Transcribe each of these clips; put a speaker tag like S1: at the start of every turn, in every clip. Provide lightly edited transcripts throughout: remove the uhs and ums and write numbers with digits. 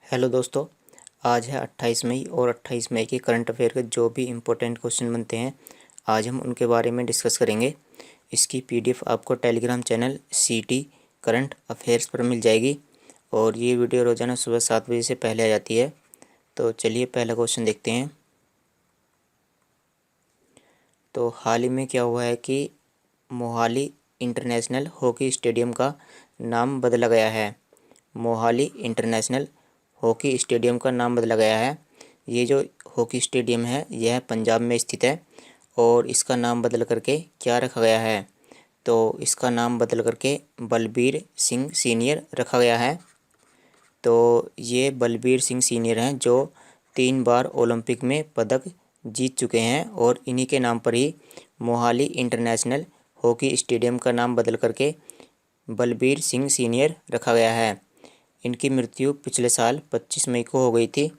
S1: Hello दोस्तों, आज है 28 मई और 28 मई के करंट अफेयर के जो भी इम्पोर्टेंट क्वेश्चन बनते हैं आज हम उनके बारे में डिस्कस करेंगे। इसकी पीडीएफ आपको टेलीग्राम चैनल सीटी करंट अफेयर्स पर मिल जाएगी और ये वीडियो रोज़ाना सुबह 7 बजे से पहले आ जाती है। तो चलिए पहला क्वेश्चन देखते हैं। तो हाल ही में क्या हुआ है कि मोहाली इंटरनेशनल हॉकी स्टेडियम का नाम बदला गया है। मोहाली इंटरनेशनल हॉकी स्टेडियम का नाम बदला गया है। ये जो हॉकी स्टेडियम है यह पंजाब में स्थित है और इसका नाम बदल करके क्या रखा गया है, तो इसका नाम बदल करके बलबीर सिंह सीनियर रखा गया है। तो ये बलबीर सिंह सीनियर हैं जो 3 बार ओलंपिक में पदक जीत चुके हैं और इन्हीं के नाम पर ही मोहाली इंटरनेशनल हॉकी स्टेडियम का नाम बदल करके बलबीर सिंह सीनियर रखा गया है। इनकी मृत्यु पिछले साल 25 मई को हो गई थी।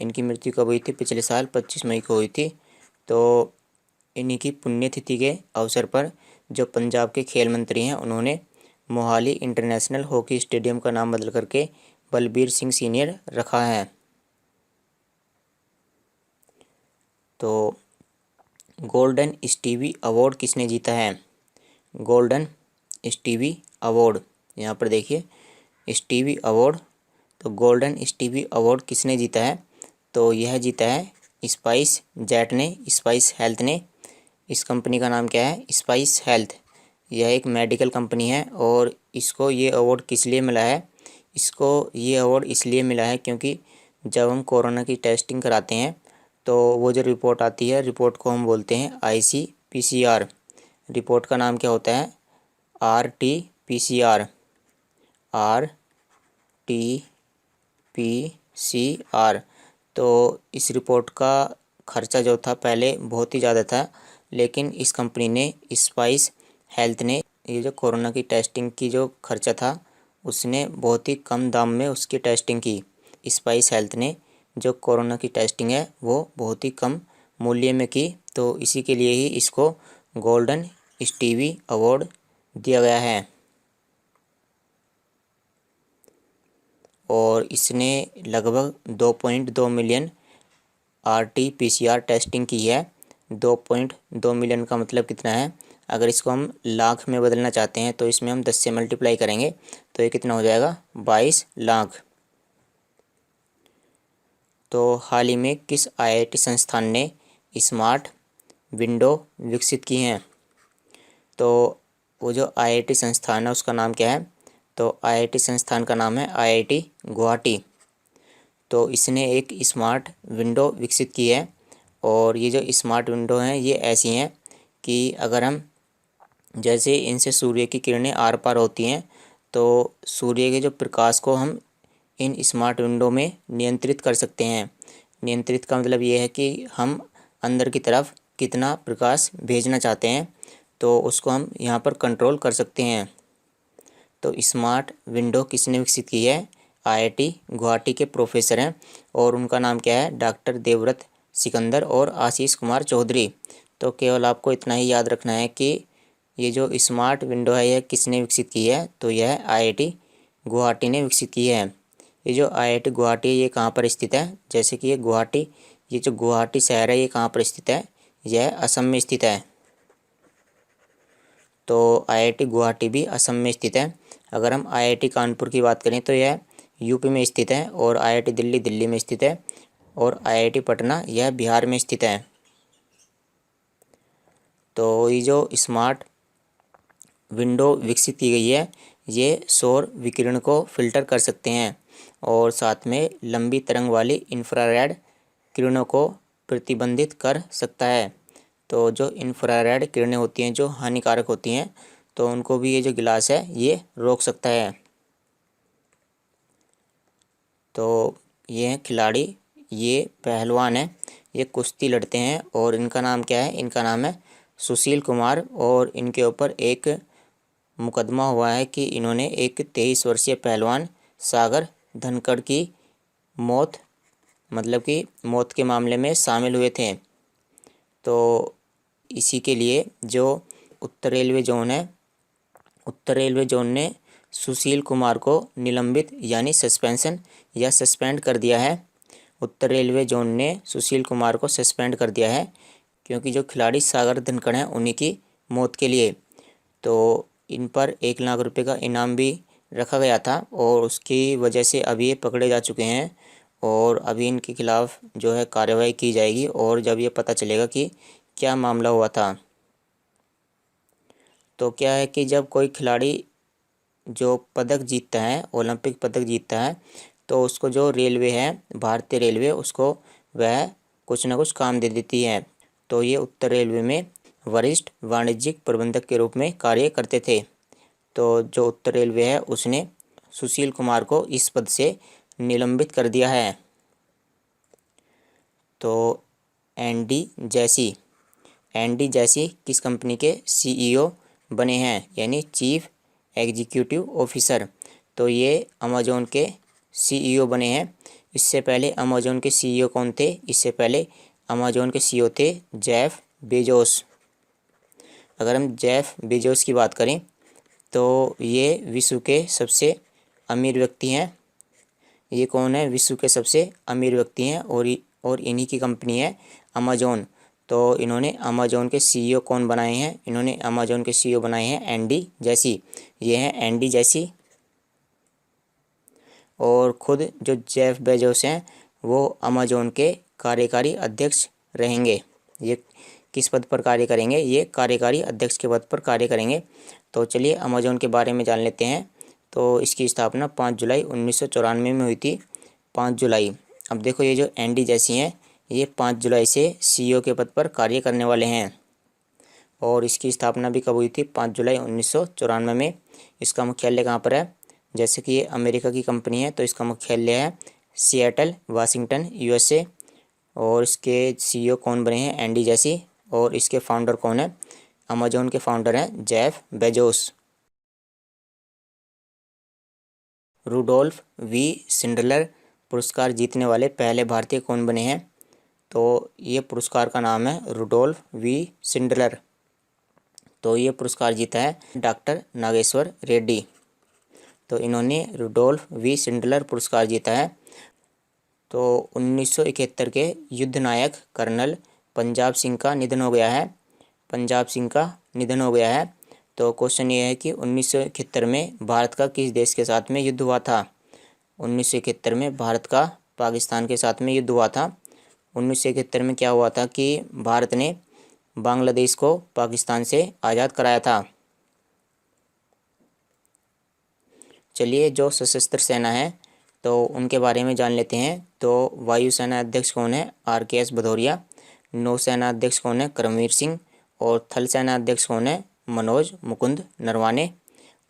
S1: इनकी मृत्यु कब हुई थी? पिछले साल 25 मई को हुई थी। तो इन्हीं की पुण्यतिथि के अवसर पर जो पंजाब के खेल मंत्री हैं उन्होंने मोहाली इंटरनेशनल हॉकी स्टेडियम का नाम बदल करके बलबीर सिंह सीनियर रखा है। तो गोल्डन स्टीवी अवार्ड किसने जीता है? गोल्डन स्टीवी अवार्ड, यहाँ पर देखिए स्टीवी अवार्ड। तो गोल्डन स्टीवी अवार्ड किसने जीता है? तो यह जीता है स्पाइस जेट ने, स्पाइस हेल्थ ने। इस कंपनी का नाम क्या है? Spice health. यह एक मेडिकल कंपनी है और इसको ये अवार्ड किस लिए मिला है? इसको ये अवार्ड इसलिए मिला है क्योंकि जब हम कोरोना की टेस्टिंग कराते हैं तो वो जो रिपोर्ट आती है, रिपोर्ट को हम बोलते हैं ICPCR। रिपोर्ट का नाम क्या होता है? RT-PCR। RT-PCR। तो इस रिपोर्ट का खर्चा जो था पहले बहुत ही ज़्यादा था, लेकिन इस कंपनी ने, स्पाइस हेल्थ ने, ये जो कोरोना की टेस्टिंग की जो खर्चा था उसने बहुत ही कम दाम में उसकी टेस्टिंग की। स्पाइस हेल्थ ने जो कोरोना की टेस्टिंग है वो बहुत ही कम मूल्य में की, तो इसी के लिए ही इसको गोल्डन स्टीवी अवार्ड दिया गया है। और इसने लगभग 2.2 मिलियन RT-PCR टेस्टिंग की है। 2.2 मिलियन का मतलब कितना है? अगर इसको हम लाख में बदलना चाहते हैं तो इसमें हम 10 से मल्टीप्लाई करेंगे तो ये कितना हो जाएगा? 22 लाख। तो हाल ही में किस IIT संस्थान ने स्मार्ट विंडो विकसित की हैं? तो वो जो IIT संस्थान है उसका नाम क्या है? तो IIT संस्थान का नाम है IIT गुवाहाटी। तो इसने एक स्मार्ट विंडो विकसित की है और ये जो स्मार्ट विंडो हैं ये ऐसी हैं कि अगर हम, जैसे इनसे सूर्य की किरणें आर पार होती हैं, तो सूर्य के जो प्रकाश को हम इन स्मार्ट विंडो में नियंत्रित कर सकते हैं। नियंत्रित का मतलब ये है कि हम अंदर की तरफ कितना प्रकाश भेजना चाहते हैं तो उसको हम यहाँ पर कंट्रोल कर सकते हैं। तो स्मार्ट विंडो किसने विकसित की है? IIT गुवाहाटी के प्रोफेसर हैं और उनका नाम क्या है? डॉक्टर देवव्रत सिकंदर और आशीष कुमार चौधरी। तो केवल आपको इतना ही याद रखना है कि ये जो स्मार्ट विंडो है यह किसने विकसित की है? तो यह IIT गुवाहाटी ने विकसित की है। ये जो IIT गुवाहाटी है ये कहाँ पर स्थित है? जैसे कि ये गुवाहाटी, ये जो गुवाहाटी शहर है ये कहाँ पर स्थित है? यह असम में स्थित है। तो IIT गुवाहाटी भी असम में स्थित है। अगर हम IIT कानपुर की बात करें तो यह यूपी में स्थित है और IIT दिल्ली दिल्ली में स्थित है और IIT पटना यह बिहार में स्थित है। तो ये जो स्मार्ट विंडो विकसित की गई है ये सौर विकिरण को फिल्टर कर सकते हैं और साथ में लंबी तरंग वाली इंफ्रारेड किरणों को प्रतिबंधित कर सकता है। तो जो इंफ्रारेड किरणें होती हैं जो हानिकारक होती हैं तो उनको भी ये जो गिलास है ये रोक सकता है। तो ये हैं खिलाड़ी, ये पहलवान हैं, ये कुश्ती लड़ते हैं और इनका नाम क्या है? इनका नाम है सुशील कुमार और इनके ऊपर एक मुकदमा हुआ है कि इन्होंने एक 23 वर्षीय पहलवान सागर धनखड़ की मौत, मतलब कि मौत के मामले में शामिल हुए थे। तो इसी के लिए जो उत्तर रेलवे जोन है, उत्तर रेलवे जोन ने सुशील कुमार को निलंबित यानी सस्पेंशन या सस्पेंड कर दिया है। उत्तर रेलवे जोन ने सुशील कुमार को सस्पेंड कर दिया है क्योंकि जो खिलाड़ी सागर धनखड़ हैं उन्हीं की मौत के लिए तो इन पर 1 लाख रुपए का इनाम भी रखा गया था और उसकी वजह से अभी ये पकड़े जा चुके हैं और अभी इनके खिलाफ़ जो है कार्रवाई की जाएगी और जब ये पता चलेगा कि क्या मामला हुआ था। तो क्या है कि जब कोई खिलाड़ी जो पदक जीतता है, ओलंपिक पदक जीतता है, तो उसको जो रेलवे है, भारतीय रेलवे, उसको वह कुछ ना कुछ काम दे देती है। तो ये उत्तर रेलवे में वरिष्ठ वाणिज्यिक प्रबंधक के रूप में कार्य करते थे। तो जो उत्तर रेलवे है उसने सुशील कुमार को इस पद से निलंबित कर दिया है। तो एनडी जैसी किस कंपनी के सीईओ बने हैं, यानी चीफ एग्जीक्यूटिव ऑफिसर। तो ये अमेजोन के सीईओ बने हैं। इससे पहले अमेजोन के सीईओ कौन थे? इससे पहले अमेजोन के सीईओ थे जेफ बेजोस। अगर हम जेफ बेजोस की बात करें तो ये विश्व के सबसे अमीर व्यक्ति हैं। ये कौन है? विश्व के सबसे अमीर व्यक्ति हैं और इन्हीं की कंपनी है अमेजोन। तो इन्होंने अमेजोन के सीईओ कौन बनाए हैं? इन्होंने अमेजोन के सीईओ बनाए हैं एंडी जैसी। ये हैं एंडी जैसी। और खुद जो जेफ बेजोस हैं वो अमेजोन के कार्यकारी अध्यक्ष रहेंगे। ये किस पद पर कार्य करेंगे? ये कार्यकारी अध्यक्ष के पद पर कार्य करेंगे। तो चलिए अमेजोन के बारे में जान लेते हैं। तो इसकी स्थापना 5 जुलाई 1994 में हुई थी। 5 जुलाई। अब देखो ये जो एंडी जैसी हैं ये 5 जुलाई से सीईओ के पद पर कार्य करने वाले हैं। और इसकी स्थापना भी कब हुई थी? 5 जुलाई 1994 में। इसका मुख्यालय कहाँ पर है? जैसे कि ये अमेरिका की कंपनी है तो इसका मुख्यालय है सिएटल, वाशिंगटन, यूएसए। और इसके सीईओ कौन बने हैं? एंडी जैसी। और इसके फाउंडर कौन है? अमेजोन के फाउंडर हैं Jeff Bezos. Rudolf V Schindler पुरस्कार जीतने वाले पहले भारतीय कौन बने हैं? तो ये पुरस्कार का नाम है रुडोल्फ वी शिंडलर। तो ये पुरस्कार जीता है डॉक्टर नागेश्वर रेड्डी। तो इन्होंने रुडोल्फ वी शिंडलर पुरस्कार जीता है। तो 1971 के युद्ध नायक कर्नल पंजाब सिंह का निधन हो गया है। पंजाब सिंह का निधन हो गया है। तो क्वेश्चन ये है कि 1971 में भारत का किस देश के साथ में युद्ध हुआ था? 1971 में भारत का पाकिस्तान के साथ में युद्ध हुआ था। 1971 में क्या हुआ था कि भारत ने बांग्लादेश को पाकिस्तान से आज़ाद कराया था। चलिए जो सशस्त्र सेना है तो उनके बारे में जान लेते हैं। तो वायुसेना अध्यक्ष कौन है? RKS भदौरिया। नौसेना अध्यक्ष कौन है? करमवीर सिंह। और थल सेना अध्यक्ष कौन है? मनोज मुकुंद नरवाने।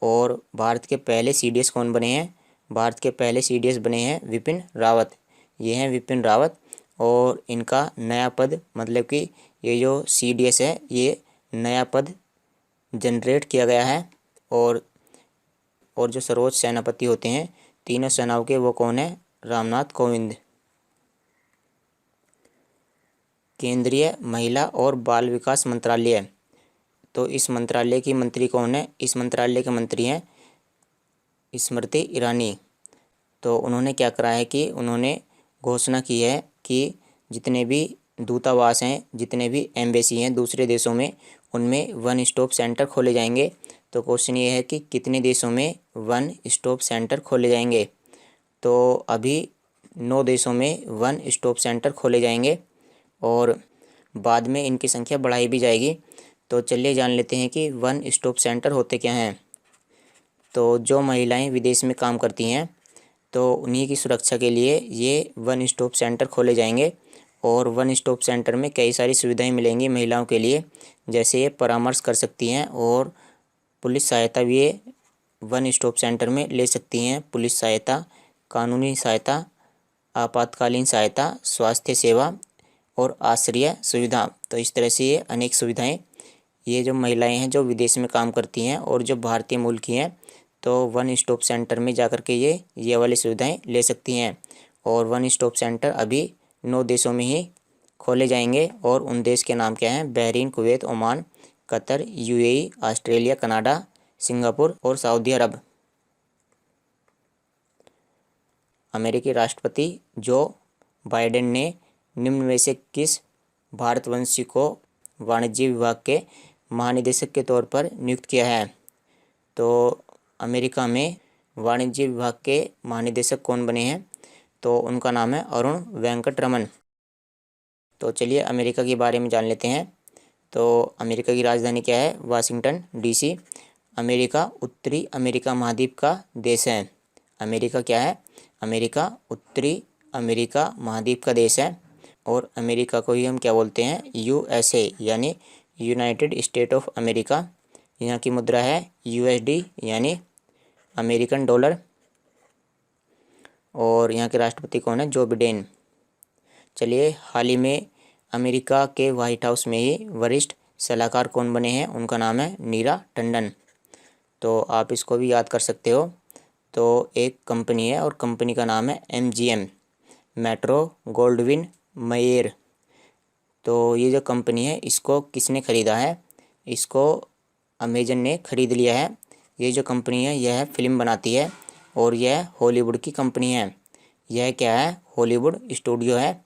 S1: और भारत के पहले CDS कौन बने हैं? भारत के पहले CDS बने हैं विपिन रावत। ये हैं विपिन रावत। और इनका नया पद, मतलब कि ये जो CDS है ये नया पद जनरेट किया गया है। और जो सर्वोच्च सेनापति होते हैं तीनों सेनाओं के, वो कौन है? रामनाथ कोविंद। केंद्रीय महिला और बाल विकास मंत्रालय। तो इस मंत्रालय की मंत्री कौन है? इस मंत्रालय के मंत्री हैं स्मृति ईरानी। तो उन्होंने क्या करा है कि उन्होंने घोषणा की है कि जितने भी दूतावास हैं, जितने भी एम्बेसी हैं दूसरे देशों में, उनमें 1 स्टॉप सेंटर खोले जाएंगे। तो क्वेश्चन ये है कि कितने देशों में 1 स्टॉप सेंटर खोले जाएंगे? तो अभी 9 देशों में 1 स्टॉप सेंटर खोले जाएंगे और बाद में इनकी संख्या बढ़ाई भी जाएगी। तो चलिए जान लेते हैं कि 1 स्टॉप सेंटर होते क्या हैं। तो जो महिलाएं विदेश में काम करती हैं तो उन्हीं की सुरक्षा के लिए ये 1 स्टॉप सेंटर खोले जाएंगे। और 1 स्टॉप सेंटर में कई सारी सुविधाएं मिलेंगी महिलाओं के लिए, जैसे ये परामर्श कर सकती हैं और पुलिस सहायता भी ये 1 स्टॉप सेंटर में ले सकती हैं। पुलिस सहायता, कानूनी सहायता, आपातकालीन सहायता, स्वास्थ्य सेवा और आश्रय सुविधा। तो इस तरह से ये अनेक सुविधाएं, ये जो महिलाएं हैं जो विदेश में काम करती हैं और जो भारतीय मूल की हैं, तो 1 स्टॉप सेंटर में जाकर के ये वाली सुविधाएं ले सकती हैं। और 1 स्टॉप सेंटर अभी 9 देशों में ही खोले जाएंगे। और उन देश के नाम क्या हैं? Bahrain, Kuwait, Oman, Qatar, UAE, Australia, Canada, Singapore और सऊदी अरब। अमेरिकी राष्ट्रपति जो बाइडेन ने निम्न में से किस भारतवंशी को वाणिज्य विभाग के महानिदेशक के तौर पर नियुक्त किया है? तो अमेरिका में वाणिज्य विभाग के महानिदेशक कौन बने हैं? तो उनका नाम है अरुण वेंकटरमन। तो चलिए अमेरिका के बारे में जान लेते हैं। तो अमेरिका की राजधानी क्या है? Washington DC. अमेरिका उत्तरी अमेरिका महाद्वीप का देश है। अमेरिका क्या है? अमेरिका उत्तरी अमेरिका महाद्वीप का देश है। और अमेरिका को ही हम क्या बोलते हैं? यूएसए यानी यूनाइटेड स्टेट ऑफ अमेरिका। यहाँ की मुद्रा है यूएसडी यानी अमेरिकन डॉलर। और यहाँ के राष्ट्रपति कौन है? Joe Biden. चलिए हाल ही में अमेरिका के व्हाइट हाउस में ही वरिष्ठ सलाहकार कौन बने हैं? उनका नाम है नीरा टंडन। तो आप इसको भी याद कर सकते हो। तो एक कंपनी है और कंपनी का नाम है MGM, मेट्रो गोल्डविन मेयर। तो ये जो कंपनी है इसको किसने ख़रीदा है? इसको अमेजन ने ख़रीद लिया है। ये जो कंपनी है यह फिल्म बनाती है और यह हॉलीवुड की कंपनी है। यह क्या है? हॉलीवुड स्टूडियो है।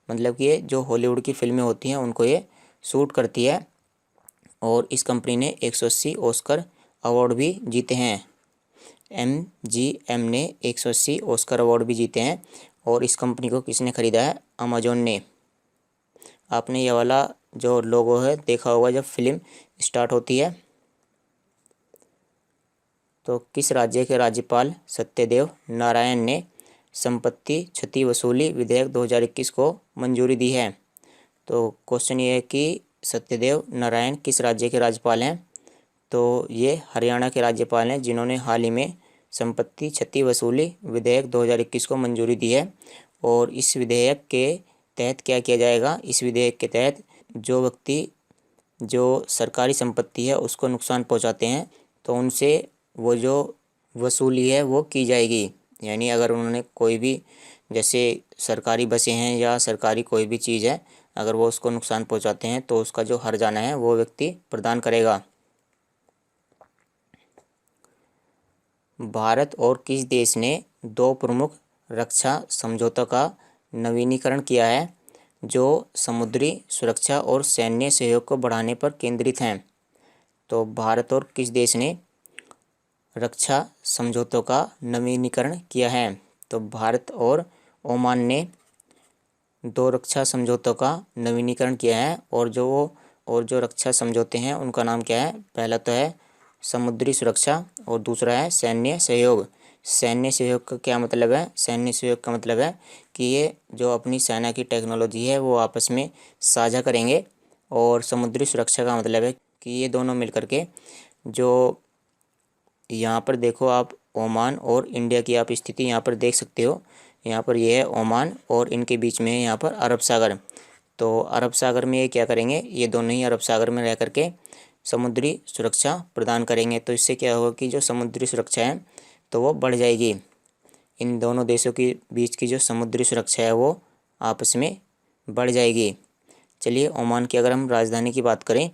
S1: मतलब कि ये जो हॉलीवुड की फिल्में होती हैं उनको ये शूट करती है। और इस कंपनी ने 180 ऑस्कर अवार्ड भी जीते हैं। MGM ने 180 ऑस्कर अवार्ड भी जीते हैं। और इस कंपनी को किसने ख़रीदा है? अमेजोन ने। आपने ये वाला जो लोगो है देखा होगा जब फिल्म स्टार्ट होती है। तो किस राज्य के राज्यपाल सत्यदेव नारायण ने संपत्ति क्षति वसूली विधेयक 2021 को मंजूरी दी है? तो क्वेश्चन ये है कि सत्यदेव नारायण किस राज्य के राज्यपाल हैं? तो ये हरियाणा के राज्यपाल हैं जिन्होंने हाल ही में संपत्ति क्षति वसूली विधेयक 2021 को मंजूरी दी है। और इस विधेयक के तहत क्या किया जाएगा? इस विधेयक के तहत जो व्यक्ति जो सरकारी संपत्ति है उसको नुकसान पहुंचाते हैं तो उनसे वो जो वसूली है वो की जाएगी। यानी अगर उन्होंने कोई भी जैसे सरकारी बसें हैं या सरकारी कोई भी चीज़ है, अगर वो उसको नुकसान पहुंचाते हैं तो उसका जो हर्जाना है वो व्यक्ति प्रदान करेगा। भारत और किस देश ने 2 प्रमुख रक्षा समझौतों का नवीनीकरण किया है जो समुद्री सुरक्षा और सैन्य सहयोग को बढ़ाने पर केंद्रित हैं? तो भारत और किस देश ने रक्षा समझौतों का नवीनीकरण किया है? तो भारत और ओमान ने 2 रक्षा समझौतों का नवीनीकरण किया है। और जो रक्षा समझौते हैं उनका नाम क्या है? पहला तो है समुद्री सुरक्षा और दूसरा है सैन्य सहयोग। सैन्य सहयोग का क्या मतलब है? सैन्य सहयोग का मतलब है कि ये जो अपनी सेना की टेक्नोलॉजी है वो आपस में साझा करेंगे। और समुद्री सुरक्षा का मतलब है कि ये दोनों मिलकर के जो यहाँ पर देखो आप ओमान और इंडिया की आप स्थिति यहाँ पर देख सकते हो। यहाँ पर ये है ओमान और इनके बीच में है यहाँ पर अरब सागर। तो अरब सागर में ये क्या करेंगे? ये दोनों ही अरब सागर में रह करके समुद्री सुरक्षा प्रदान करेंगे। तो इससे क्या होगा कि जो समुद्री सुरक्षा है तो वो बढ़ जाएगी। इन दोनों देशों के बीच की जो समुद्री सुरक्षा है वो आपस में बढ़ जाएगी। चलिए ओमान की अगर हम राजधानी की बात करें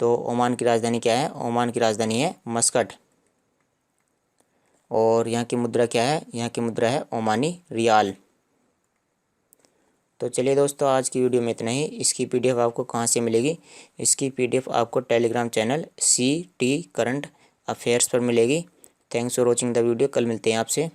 S1: तो ओमान की राजधानी क्या है? ओमान की राजधानी है मस्कट। और यहाँ की मुद्रा क्या है? यहाँ की मुद्रा है ओमानी रियाल। तो चलिए दोस्तों आज की वीडियो में इतना ही। इसकी PDF आपको कहाँ से मिलेगी? इसकी PDF आपको Telegram channel CT current affairs पर मिलेगी। Thanks for watching the video. कल मिलते हैं आपसे।